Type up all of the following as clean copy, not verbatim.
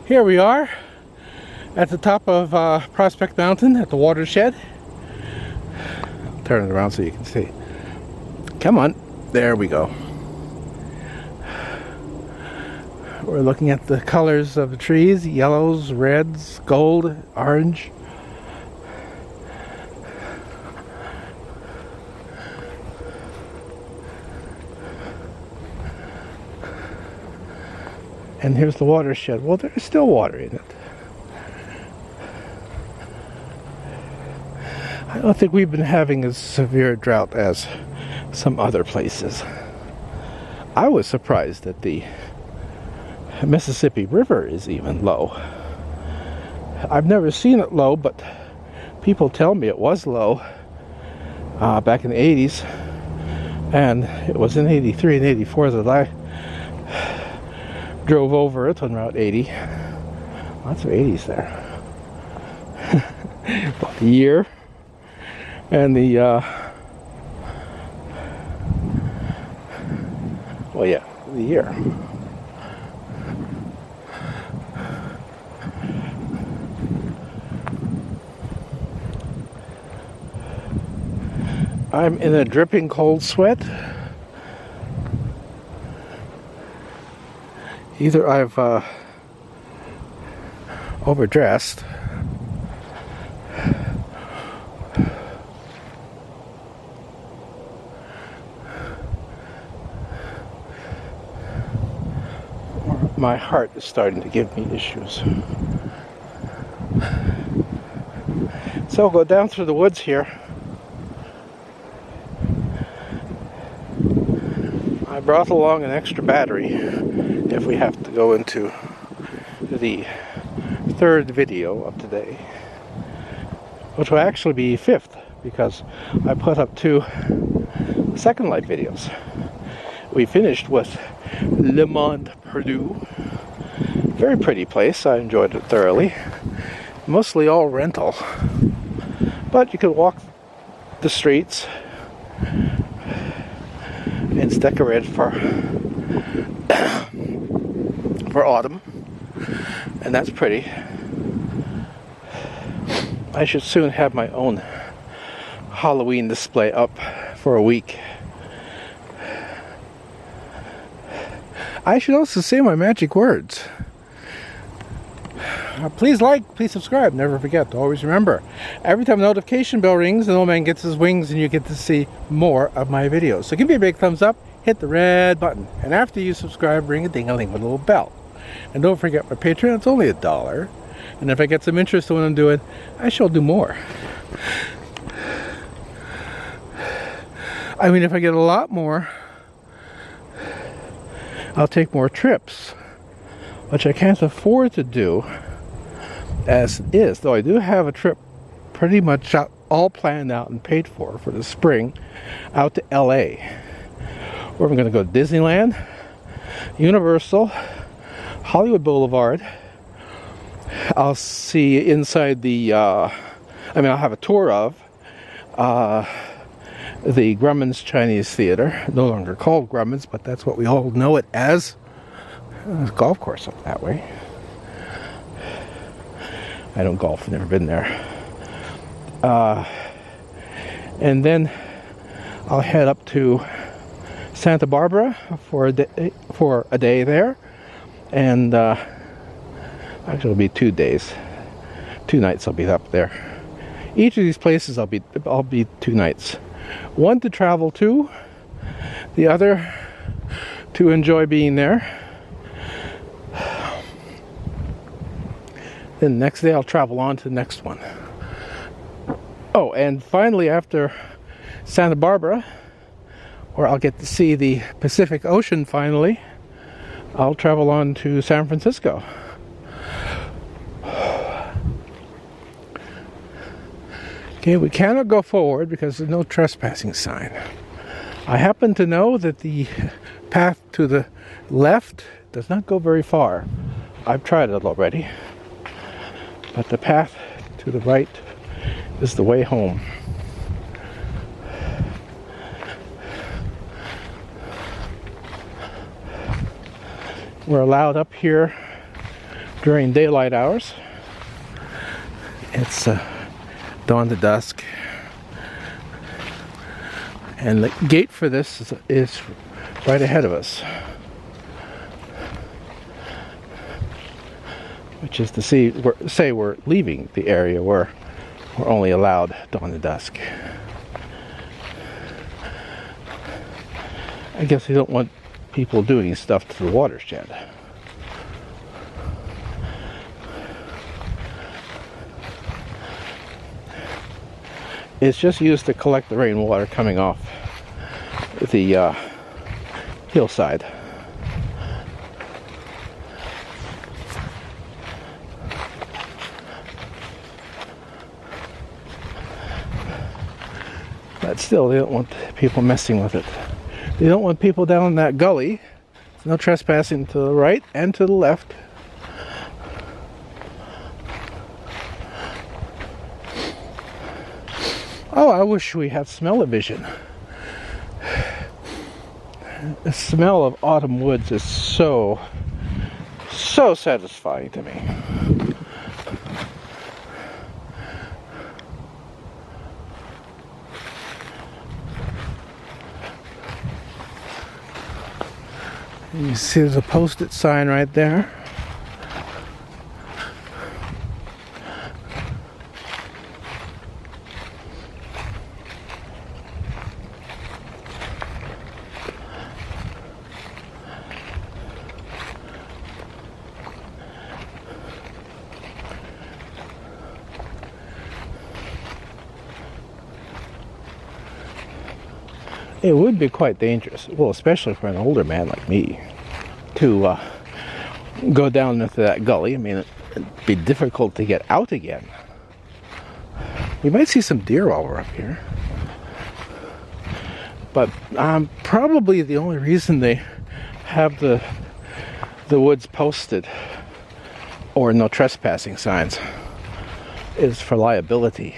Here we are at the top of Prospect Mountain at the watershed. I'll turn it around so you can see. Come on, there we go. We're looking at the colors of the trees: yellows, reds, gold, orange. And here's the watershed. Well, there's still water in it. I don't think we've been having as severe drought as some other places. I was surprised that the Mississippi River is even low. I've never seen it low, but people tell me it was low back in the 80s. And it was in 83 and 84 that I drove over it on Route 80. Lots of 80s there. About the year and the well, yeah, the year. I'm in a dripping cold sweat. Either I've overdressed, or my heart is starting to give me issues. So I'll go down through the woods here. I brought along an extra battery if we have to go into the third video of today, which will actually be fifth because I put up 2 Second Life videos. We finished with Le Monde Perdu. Very pretty place. I enjoyed it thoroughly. Mostly all rental, but you could walk the streets. It's decorated for autumn, and that's pretty. I should soon have my own Halloween display up for a week. I should also say my magic words. Please like, please subscribe. Never forget to always remember, every time the notification bell rings, an old man gets his wings and you get to see more of my videos. So give me a big thumbs up, hit the red button, and after you subscribe, ring a ding-a-ling with a little bell. And don't forget my Patreon, it's only $1. And if I get some interest in what I'm doing, I shall do more. I mean, if I get a lot more, I'll take more trips, which I can't afford to do as is, though I do have a trip pretty much all planned out and paid for the spring out to LA, where I'm going to go to Disneyland, Universal, Hollywood Boulevard. I'll see inside the I'll have a tour of the Grumman's Chinese Theater, no longer called Grumman's, but that's what we all know it as. There's a golf course up that way. I don't golf, I've never been there. And then I'll head up to Santa Barbara for a day there, and actually it'll be 2 days, 2 nights I'll be up there. Each of these places I'll be 2 nights. One to travel to, the other to enjoy being there. Then the next day I'll travel on to the next one. Oh, and finally after Santa Barbara, where I'll get to see the Pacific Ocean finally, I'll travel on to San Francisco. Okay, we cannot go forward because there's no trespassing sign. I happen to know that the path to the left does not go very far. I've tried it already. But the path to the right is the way home. We're allowed up here during daylight hours. It's dawn to dusk. And the gate for this is right ahead of us. Which is to say we're leaving the area where we're only allowed dawn to dusk. I guess we don't want people doing stuff to the watershed. It's just used to collect the rainwater coming off the hillside. But still, they don't want people messing with it. They don't want people down that gully. There's no trespassing to the right and to the left. Oh, I wish we had smell-o-vision. The smell of autumn woods is so satisfying to me. You see there's a post-it sign right there. It would be quite dangerous, well, especially for an older man like me, to go down into that gully. I mean, it'd be difficult to get out again. You might see some deer while we're up here. But probably the only reason they have the woods posted or no trespassing signs is for liability.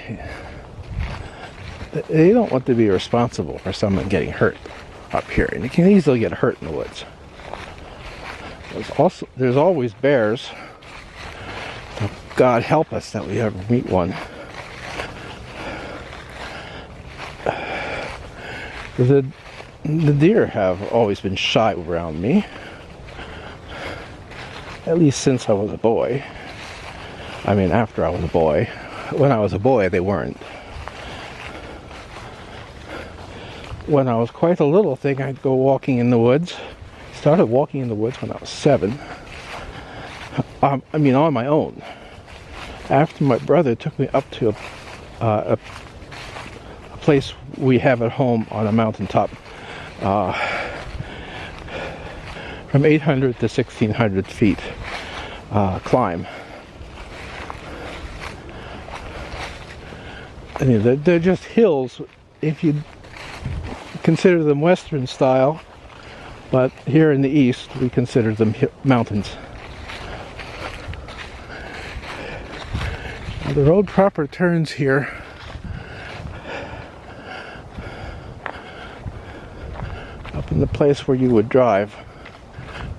They don't want to be responsible for someone getting hurt up here, and you can easily get hurt in the woods. There's always bears. So God help us that we ever meet one. The deer have always been shy around me, at least since I was a boy. I mean, after I was a boy. When I was a boy, they weren't. When I was quite a little thing, I'd go walking in the woods. Started walking in the woods when I was 7. I mean, on my own. After my brother took me up to a place we have at home on a mountaintop, from 800 to 1600 feet climb. I mean, they're just hills if you consider them Western style, but here in the East we consider them mountains. Now, the road proper turns here up in the place where you would drive,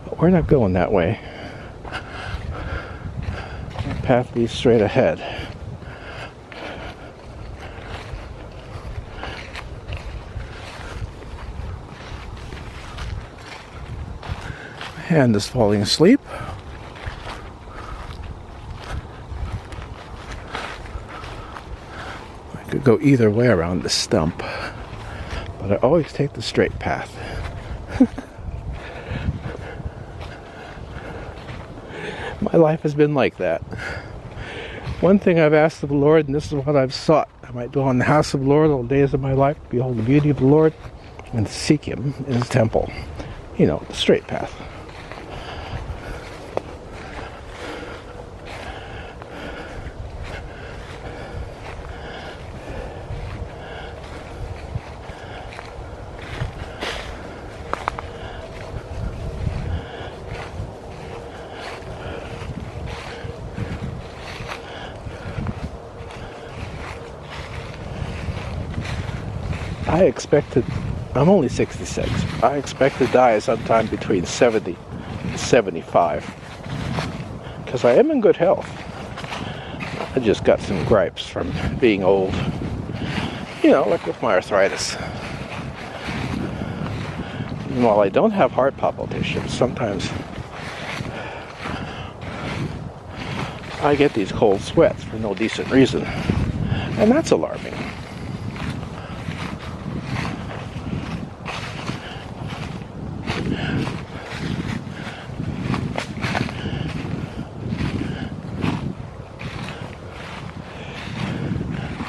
but we're not going that way. The path leads straight ahead. Hand is falling asleep. I could go either way around this stump, but I always take the straight path. My life has been like that. One thing I've asked of the Lord, and this is what I've sought: I might dwell in the house of the Lord all the days of my life, behold the beauty of the Lord, and seek Him in His temple. You know, the straight path. I'm only 66. I expect to die sometime between 70 and 75. because I am in good health. I just got some gripes from being old. You know, like with my arthritis. And while I don't have heart palpitations, sometimes I get these cold sweats for no decent reason. And that's alarming.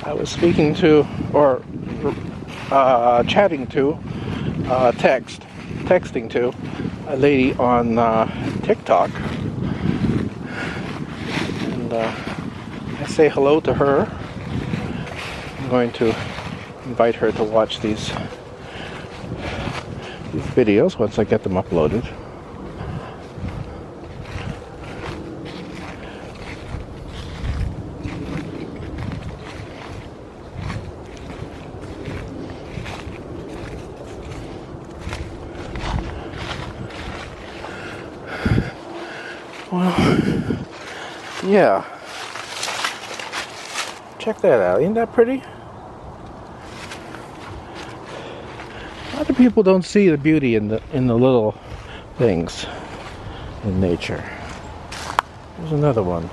I was speaking to, or chatting to, texting to a lady on TikTok, and I say hello to her. I'm going to invite her to watch these videos once I get them uploaded. Well, yeah. Check that out. Isn't that pretty? A lot of people don't see the beauty in the little things in nature. There's another one.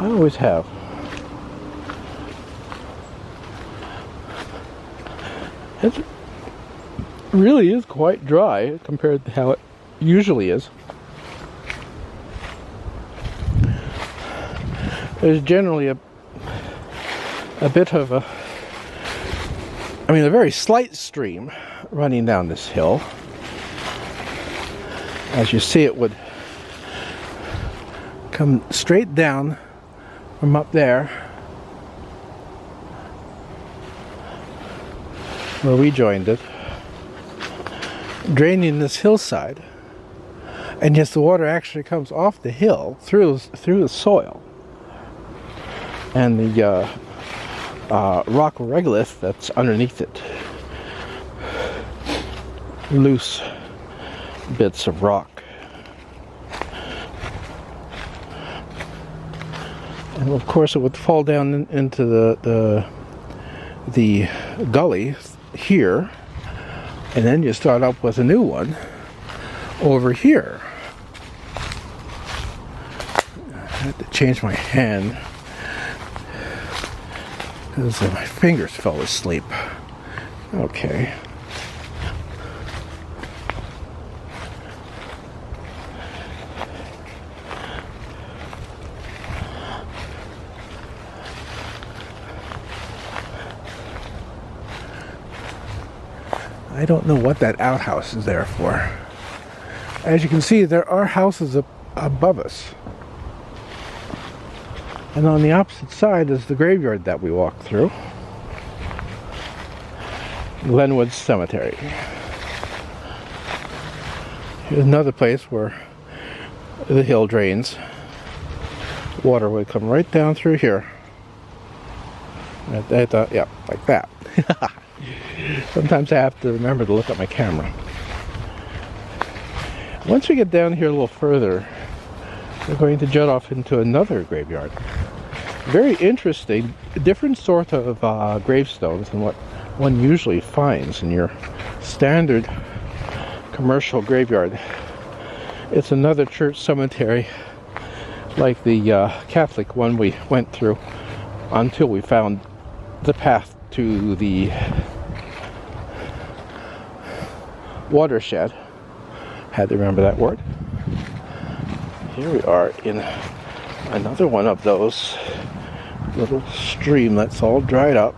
I always have. It really is quite dry compared to how it usually is. There's generally a bit of a very slight stream running down this hill. As you see, it would come straight down from up there where we joined it, draining this hillside, and yes, the water actually comes off the hill through the soil, and the rock regolith that's underneath it, loose bits of rock, and of course it would fall down into the gully here. And then you start up with a new one over here. I had to change my hand because my fingers fell asleep. Okay. I don't know what that outhouse is there for. As you can see, there are houses above us. And on the opposite side is the graveyard that we walked through. Glenwood Cemetery. Here's another place where the hill drains. Water would come right down through here. Yeah, like that. Sometimes I have to remember to look at my camera. Once we get down here a little further, we're going to jut off into another graveyard. Very interesting, different sort of gravestones than what one usually finds in your standard commercial graveyard. It's another church cemetery like the Catholic one we went through until we found the path to the watershed. Had to remember that word. Here we are in another one of those little streamlets all dried up.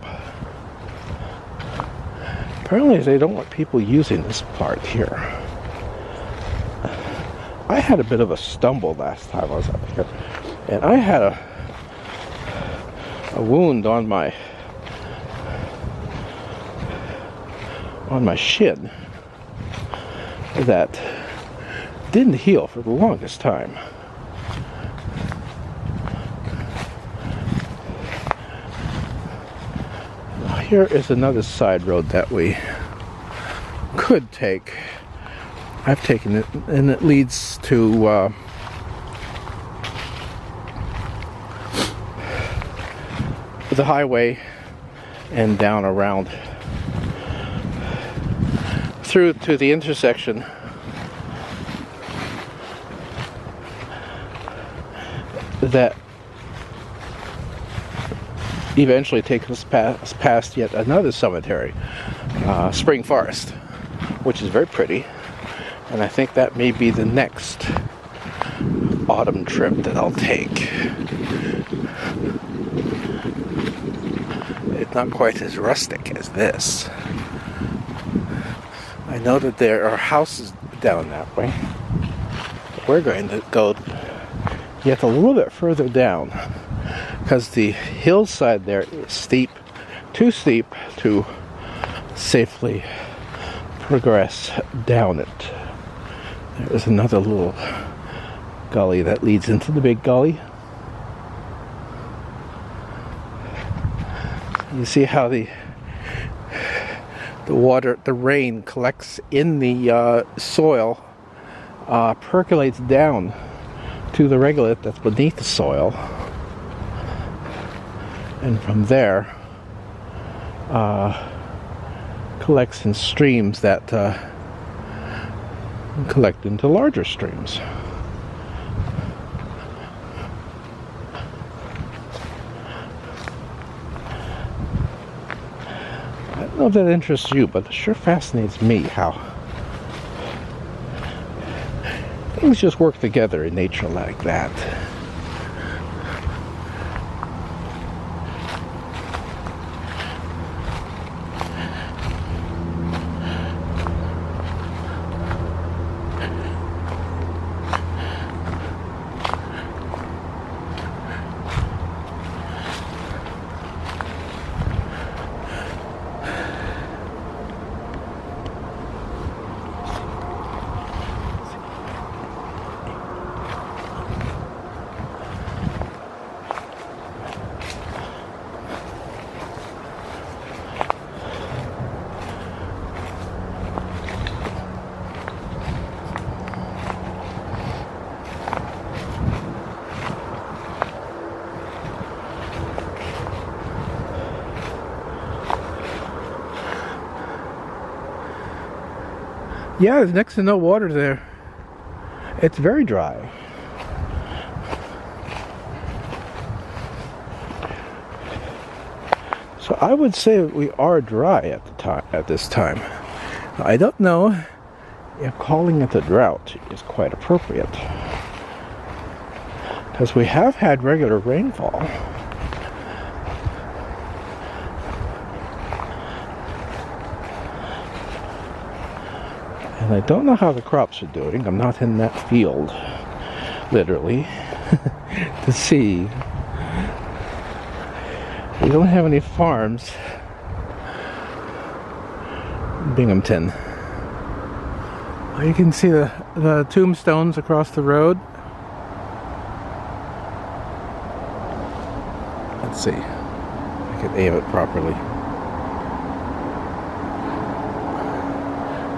Apparently they don't want people using this part here. I had a bit of a stumble last time I was up here, and I had a wound on my shin that didn't heal for the longest time. Here is another side road that we could take I've taken it, and it leads to the highway and down around through to the intersection that eventually takes us past yet another cemetery, Spring Forest, which is very pretty, and I think that may be the next autumn trip that I'll take. It's not quite as rustic as this. I know that there are houses down that way. We're going to go yet a little bit further down because the hillside there is steep, too steep to safely progress down it. There's another little gully that leads into the big gully. You see how the water, the rain collects in the soil, percolates down to the regolith that's beneath the soil, and from there collects in streams that collect into larger streams. I don't know if that interests you, but it sure fascinates me how things just work together in nature like that. Yeah, there's next to no water there. It's very dry. So I would say we are dry at this time. I don't know if calling it a drought is quite appropriate, because we have had regular rainfall. And I don't know how the crops are doing. I'm not in that field, literally, to see. We don't have any farms in Binghamton. You can see the tombstones across the road. Let's see if I can aim it properly.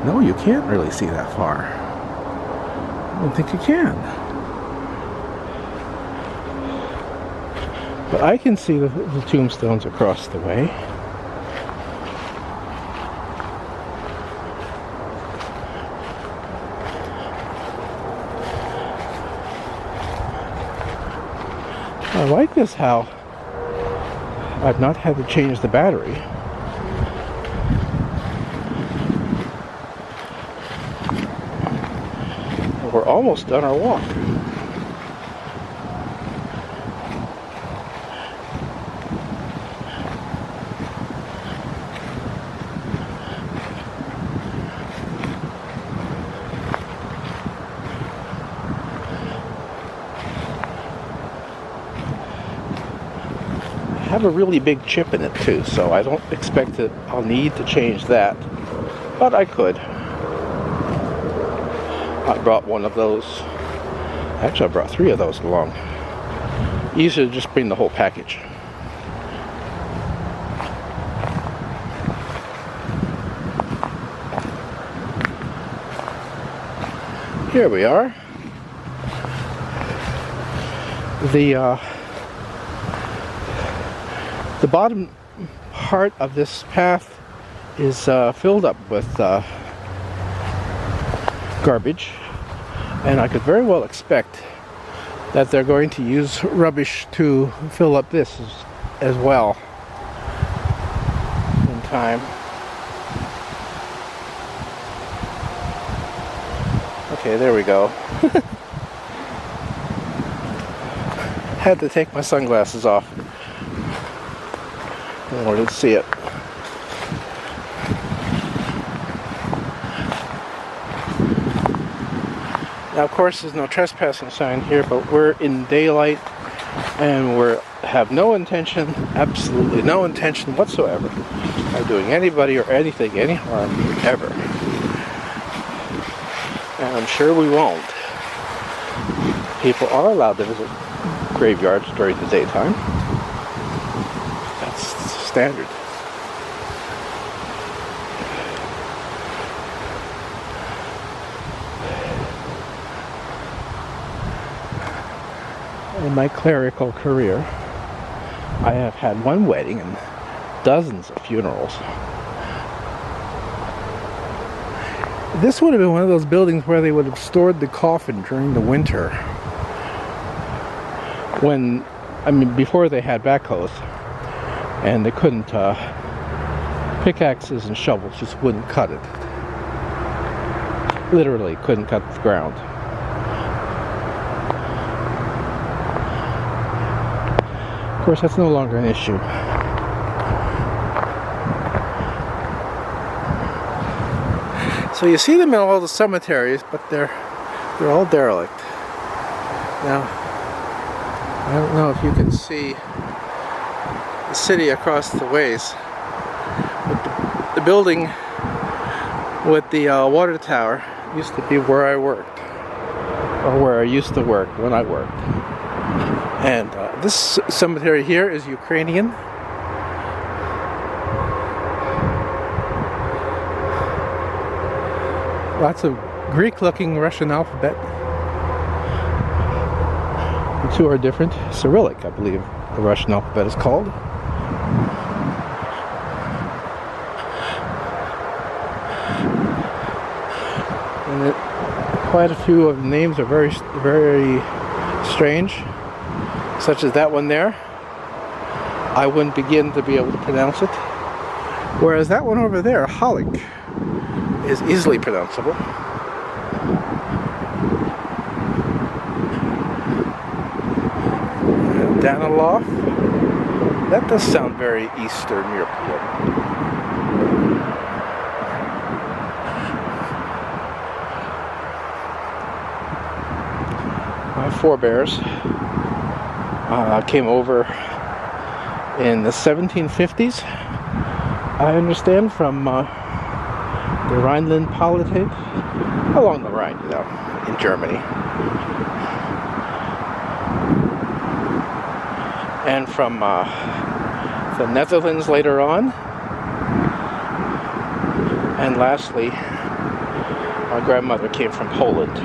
No, you can't really see that far. I don't think you can. But I can see the tombstones across the way. I like this how I've not had to change the battery. We're almost done our walk. I have a really big chip in it too, so I don't expect that I'll need to change that, but I could. I brought one of those. Actually, I brought 3 of those along. Easier to just bring the whole package. Here we are. The bottom part of this path is filled up with garbage, and I could very well expect that they're going to use rubbish to fill up this as well in time. Okay, there we go. Had to take my sunglasses off in order to see it. Now, of course, there's no trespassing sign here, but we're in daylight and we have no intention, absolutely no intention whatsoever, of doing anybody or anything any harm ever. And I'm sure we won't. People are allowed to visit graveyards during the daytime. That's standard. In my clerical career, I have had one wedding and dozens of funerals. This would have been one of those buildings where they would have stored the coffin during the winter. Before they had backhoes, and they couldn't, pickaxes and shovels just wouldn't cut it. Literally couldn't cut the ground. Of course, that's no longer an issue. So you see them in all the cemeteries, but they're all derelict. Now, I don't know if you can see the city across the ways, but the building with the water tower used to be where I worked, or where I used to work when I worked. And this cemetery here is Ukrainian. Lots of Greek-looking Russian alphabet. The two are different. Cyrillic, I believe the Russian alphabet is called. And quite a few of the names are very, very strange, such as that one there. I wouldn't begin to be able to pronounce it. Whereas that one over there, Halik, is easily pronounceable. Danilov, that does sound very Eastern European. My forebears came over in the 1750s, I understand, from the Rhineland-Palatinate, along the Rhine, in Germany. And from the Netherlands later on. And lastly, my grandmother came from Poland.